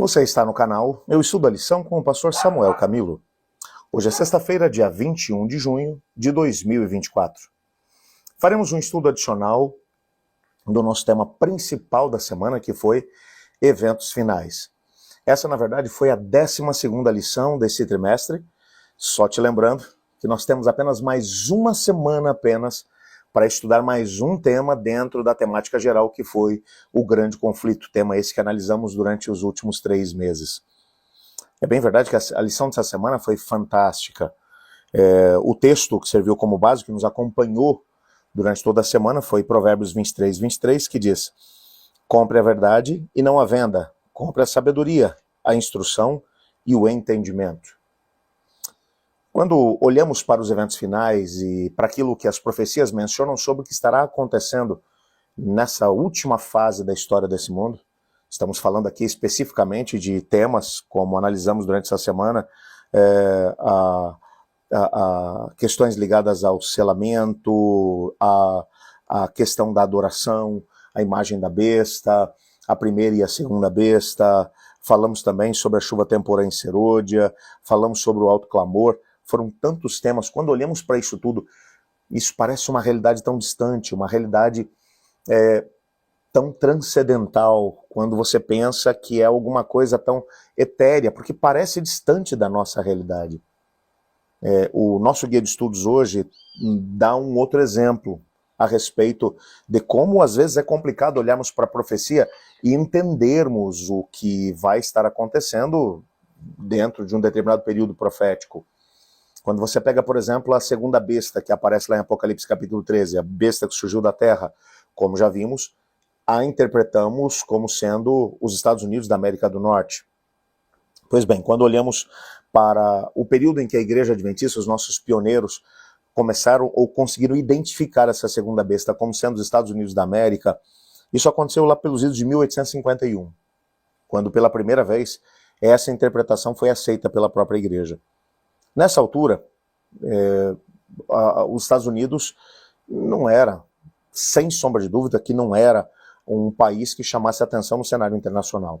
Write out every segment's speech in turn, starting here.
Você está no canal Eu Estudo a Lição com o pastor Samuel Camilo. Hoje é sexta-feira, dia 21 de junho de 2024. Faremos um estudo adicional do nosso tema principal da semana, que foi eventos finais. Essa, na verdade, foi a 12ª lição desse trimestre. Só te lembrando que nós temos apenas mais uma semana para estudar mais um tema dentro da temática geral, que foi o grande conflito, tema esse que analisamos durante os últimos 3 meses. É bem verdade que a lição dessa semana foi fantástica. O texto que serviu como base, que nos acompanhou durante toda a semana, foi Provérbios 23, que diz: compre a verdade e não a venda, compre a sabedoria, a instrução e o entendimento. Quando olhamos para os eventos finais e para aquilo que as profecias mencionam sobre o que estará acontecendo nessa última fase da história desse mundo, estamos falando aqui especificamente de temas, como analisamos durante essa semana, questões ligadas ao selamento, a questão da adoração, a imagem da besta, a primeira e a segunda besta, falamos também sobre a chuva temporã em Serôdia, falamos sobre o alto clamor. Foram tantos temas. Quando olhamos para isso tudo, isso parece uma realidade tão distante, uma realidade tão transcendental, quando você pensa que é alguma coisa tão etérea, porque parece distante da nossa realidade. O nosso guia de estudos hoje dá um outro exemplo a respeito de como às vezes é complicado olharmos para a profecia e entendermos o que vai estar acontecendo dentro de um determinado período profético. Quando você pega, por exemplo, a segunda besta que aparece lá em Apocalipse capítulo 13, a besta que surgiu da terra, como já vimos, a interpretamos como sendo os Estados Unidos da América do Norte. Pois bem, quando olhamos para o período em que a Igreja Adventista, os nossos pioneiros, começaram ou conseguiram identificar essa segunda besta como sendo os Estados Unidos da América, isso aconteceu lá pelos idos de 1851, quando pela primeira vez essa interpretação foi aceita pela própria Igreja. Nessa altura, os Estados Unidos não era, sem sombra de dúvida, que não era um país que chamasse atenção no cenário internacional.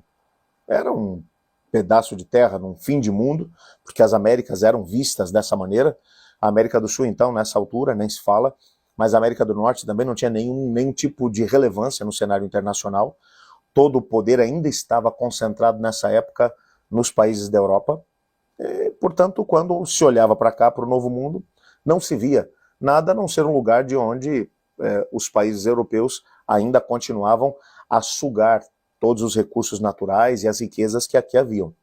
Era um pedaço de terra num fim de mundo, porque as Américas eram vistas dessa maneira. A América do Sul, então, nessa altura, nem se fala, mas a América do Norte também não tinha nenhum tipo de relevância no cenário internacional. Todo o poder ainda estava concentrado nessa época nos países da Europa. Portanto, quando se olhava para cá, para o Novo Mundo, não se via nada a não ser um lugar de onde os países europeus ainda continuavam a sugar todos os recursos naturais e as riquezas que aqui haviam.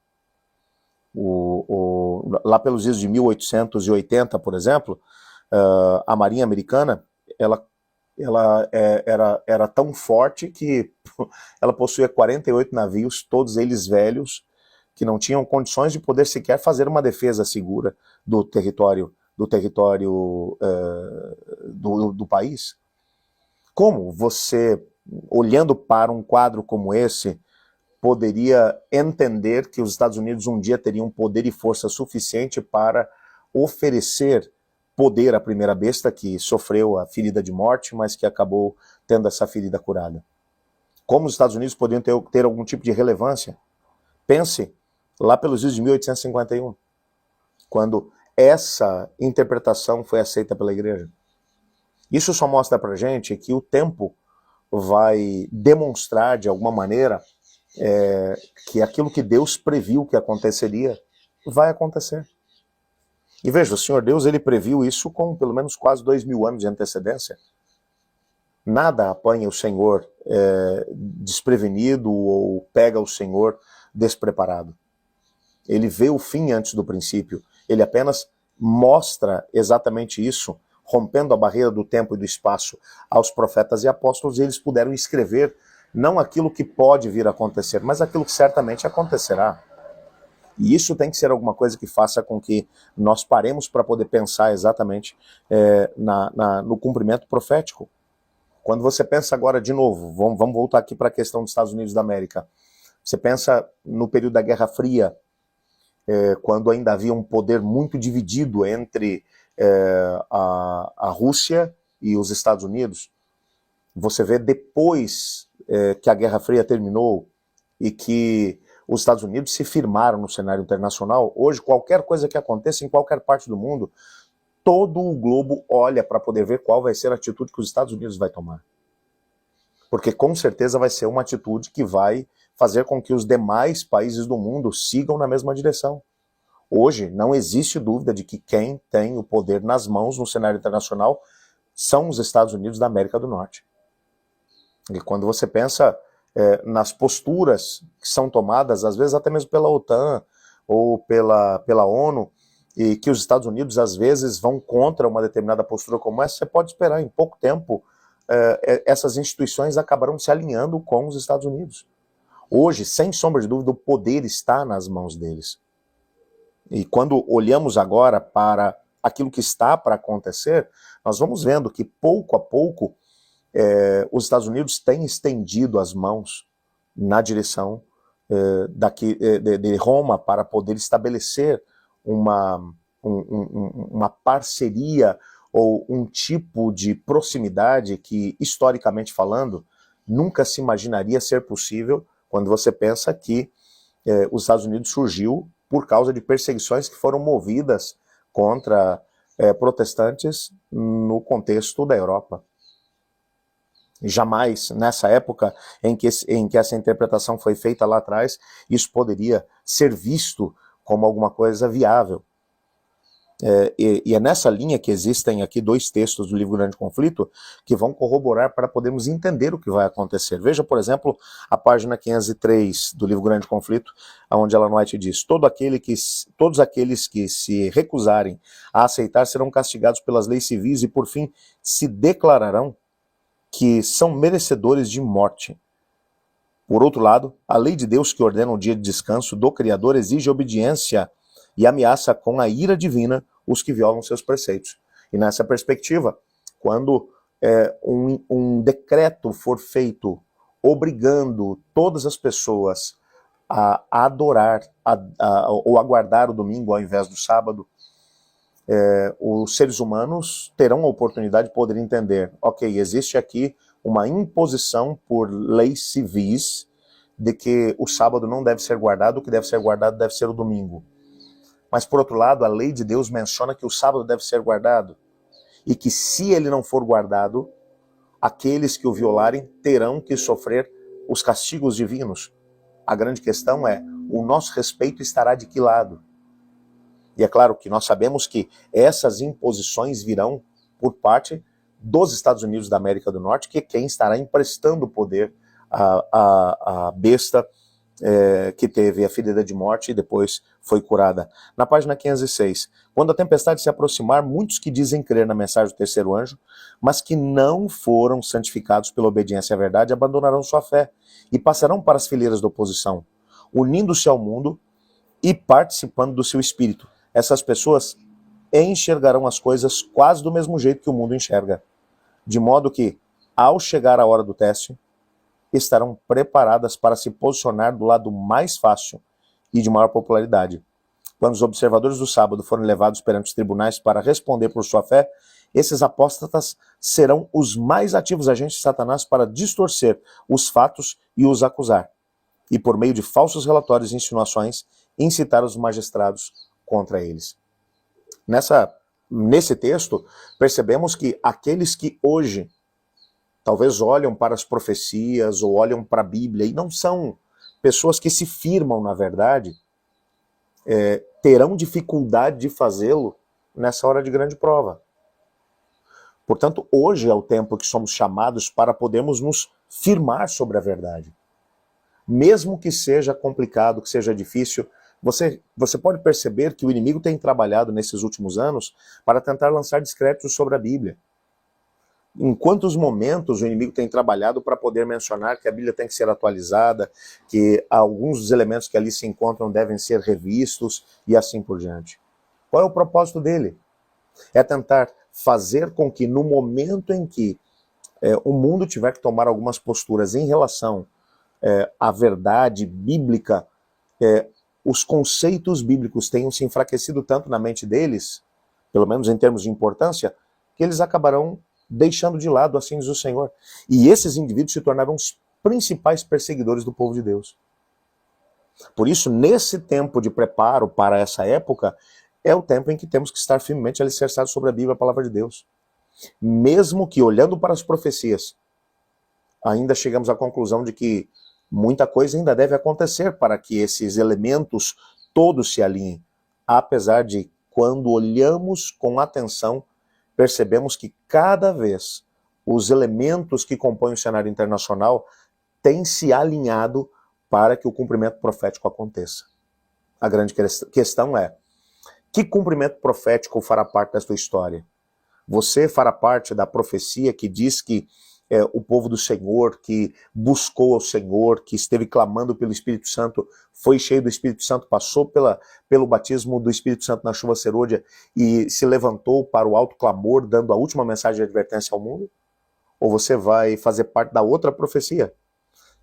Lá pelos dias de 1880, por exemplo, a Marinha Americana era tão forte que ela possuía 48 navios, todos eles velhos, que não tinham condições de poder sequer fazer uma defesa segura do território do país. Como você, olhando para um quadro como esse, poderia entender que os Estados Unidos um dia teriam poder e força suficiente para oferecer poder à primeira besta, que sofreu a ferida de morte, mas que acabou tendo essa ferida curada? Como os Estados Unidos poderiam ter algum tipo de relevância? Pense lá pelos dias de 1851, quando essa interpretação foi aceita pela Igreja. Isso só mostra pra gente que o tempo vai demonstrar, de alguma maneira, que aquilo que Deus previu que aconteceria, vai acontecer. E veja, o Senhor Deus, ele previu isso com pelo menos quase 2000 anos de antecedência. Nada apanha o Senhor desprevenido ou pega o Senhor despreparado. Ele vê o fim antes do princípio. Ele apenas mostra exatamente isso, rompendo a barreira do tempo e do espaço aos profetas e apóstolos, e eles puderam escrever não aquilo que pode vir a acontecer, mas aquilo que certamente acontecerá. E isso tem que ser alguma coisa que faça com que nós paremos para poder pensar exatamente no cumprimento profético. Quando você pensa agora de novo, vamos voltar aqui para a questão dos Estados Unidos da América. Você pensa no período da Guerra Fria, quando ainda havia um poder muito dividido entre a Rússia e os Estados Unidos. Você vê depois que a Guerra Fria terminou e que os Estados Unidos se firmaram no cenário internacional. Hoje, qualquer coisa que aconteça em qualquer parte do mundo, todo o globo olha para poder ver qual vai ser a atitude que os Estados Unidos vai tomar. Porque com certeza vai ser uma atitude que vai fazer com que os demais países do mundo sigam na mesma direção. Hoje, não existe dúvida de que quem tem o poder nas mãos no cenário internacional são os Estados Unidos da América do Norte. E quando você pensa nas posturas que são tomadas, às vezes até mesmo pela OTAN ou pela ONU, e que os Estados Unidos às vezes vão contra uma determinada postura como essa, você pode esperar, em pouco tempo, essas instituições acabarão se alinhando com os Estados Unidos. Hoje, sem sombra de dúvida, o poder está nas mãos deles. E quando olhamos agora para aquilo que está para acontecer, nós vamos vendo que pouco a pouco os Estados Unidos têm estendido as mãos na direção de Roma para poder estabelecer uma parceria ou um tipo de proximidade que, historicamente falando, nunca se imaginaria ser possível quando você pensa que os Estados Unidos surgiu por causa de perseguições que foram movidas contra protestantes no contexto da Europa. Jamais, nessa época em que essa interpretação foi feita lá atrás, isso poderia ser visto como alguma coisa viável. E é nessa linha que existem aqui dois textos do livro Grande Conflito que vão corroborar para podermos entender o que vai acontecer. Veja, por exemplo, a página 503 do livro Grande Conflito, onde Ellen White diz: todos aqueles que se recusarem a aceitar serão castigados pelas leis civis e, por fim, se declararão que são merecedores de morte. Por outro lado, a lei de Deus que ordena o dia de descanso do Criador exige obediência e ameaça com a ira divina os que violam seus preceitos. E nessa perspectiva, quando um decreto for feito obrigando todas as pessoas a adorar ou aguardar o domingo ao invés do sábado, os seres humanos terão a oportunidade de poder entender, ok, existe aqui uma imposição por leis civis de que o sábado não deve ser guardado, o que deve ser guardado deve ser o domingo. Mas, por outro lado, a lei de Deus menciona que o sábado deve ser guardado e que, se ele não for guardado, aqueles que o violarem terão que sofrer os castigos divinos. A grande questão é, o nosso respeito estará de que lado? E é claro que nós sabemos que essas imposições virão por parte dos Estados Unidos da América do Norte, que é quem estará emprestando poder à besta que teve a ferida de morte e depois foi curada. Na página 506, quando a tempestade se aproximar, muitos que dizem crer na mensagem do terceiro anjo, mas que não foram santificados pela obediência à verdade, abandonarão sua fé e passarão para as fileiras da oposição, unindo-se ao mundo e participando do seu espírito. Essas pessoas enxergarão as coisas quase do mesmo jeito que o mundo enxerga, de modo que, ao chegar a hora do teste, estarão preparadas para se posicionar do lado mais fácil e de maior popularidade. Quando os observadores do sábado forem levados perante os tribunais para responder por sua fé, esses apóstatas serão os mais ativos agentes de Satanás para distorcer os fatos e os acusar, e por meio de falsos relatórios e insinuações, incitar os magistrados contra eles. Nesse texto, percebemos que aqueles que hoje talvez olham para as profecias ou olham para a Bíblia e não são pessoas que se firmam na verdade, terão dificuldade de fazê-lo nessa hora de grande prova. Portanto, hoje é o tempo que somos chamados para podermos nos firmar sobre a verdade. Mesmo que seja complicado, que seja difícil, você pode perceber que o inimigo tem trabalhado nesses últimos anos para tentar lançar descréditos sobre a Bíblia. Em quantos momentos o inimigo tem trabalhado para poder mencionar que a Bíblia tem que ser atualizada, que alguns dos elementos que ali se encontram devem ser revistos e assim por diante. Qual é o propósito dele? É tentar fazer com que no momento em que o mundo tiver que tomar algumas posturas em relação à verdade bíblica, os conceitos bíblicos tenham se enfraquecido tanto na mente deles, pelo menos em termos de importância, que eles acabarão deixando de lado, assim diz o Senhor. E esses indivíduos se tornaram os principais perseguidores do povo de Deus. Por isso, nesse tempo de preparo para essa época, é o tempo em que temos que estar firmemente alicerçados sobre a Bíblia, a palavra de Deus. Mesmo que, olhando para as profecias, ainda chegamos à conclusão de que muita coisa ainda deve acontecer para que esses elementos todos se alinhem. Apesar de, quando olhamos com atenção, percebemos que cada vez os elementos que compõem o cenário internacional têm se alinhado para que o cumprimento profético aconteça. A grande questão é, que cumprimento profético fará parte da sua história? Você fará parte da profecia que diz que o povo do Senhor, que buscou ao Senhor, que esteve clamando pelo Espírito Santo, foi cheio do Espírito Santo, passou pelo batismo do Espírito Santo na chuva serôdia e se levantou para o alto clamor, dando a última mensagem de advertência ao mundo? Ou você vai fazer parte da outra profecia,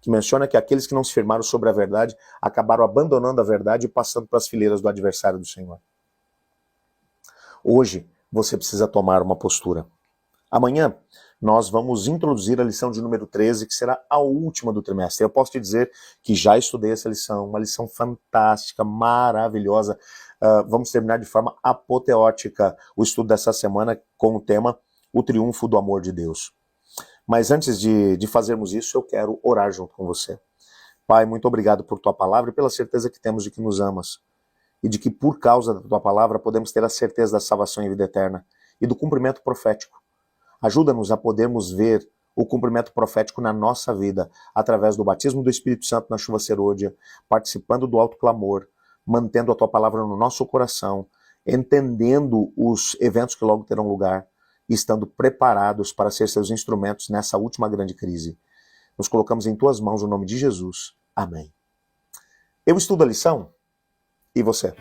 que menciona que aqueles que não se firmaram sobre a verdade acabaram abandonando a verdade e passando para as fileiras do adversário do Senhor? Hoje, você precisa tomar uma postura. Amanhã, nós vamos introduzir a lição de número 13, que será a última do trimestre. Eu posso te dizer que já estudei essa lição, uma lição fantástica, maravilhosa. Vamos terminar de forma apoteótica o estudo dessa semana com o tema O Triunfo do Amor de Deus. Mas antes de fazermos isso, eu quero orar junto com você. Pai, muito obrigado por tua palavra e pela certeza que temos de que nos amas. E de que por causa da tua palavra podemos ter a certeza da salvação e vida eterna e do cumprimento profético. Ajuda-nos a podermos ver o cumprimento profético na nossa vida, através do batismo do Espírito Santo na chuva serôdia, participando do alto clamor, mantendo a tua palavra no nosso coração, entendendo os eventos que logo terão lugar e estando preparados para ser seus instrumentos nessa última grande crise. Nos colocamos em tuas mãos no nome de Jesus. Amém. Eu estudo a lição e você?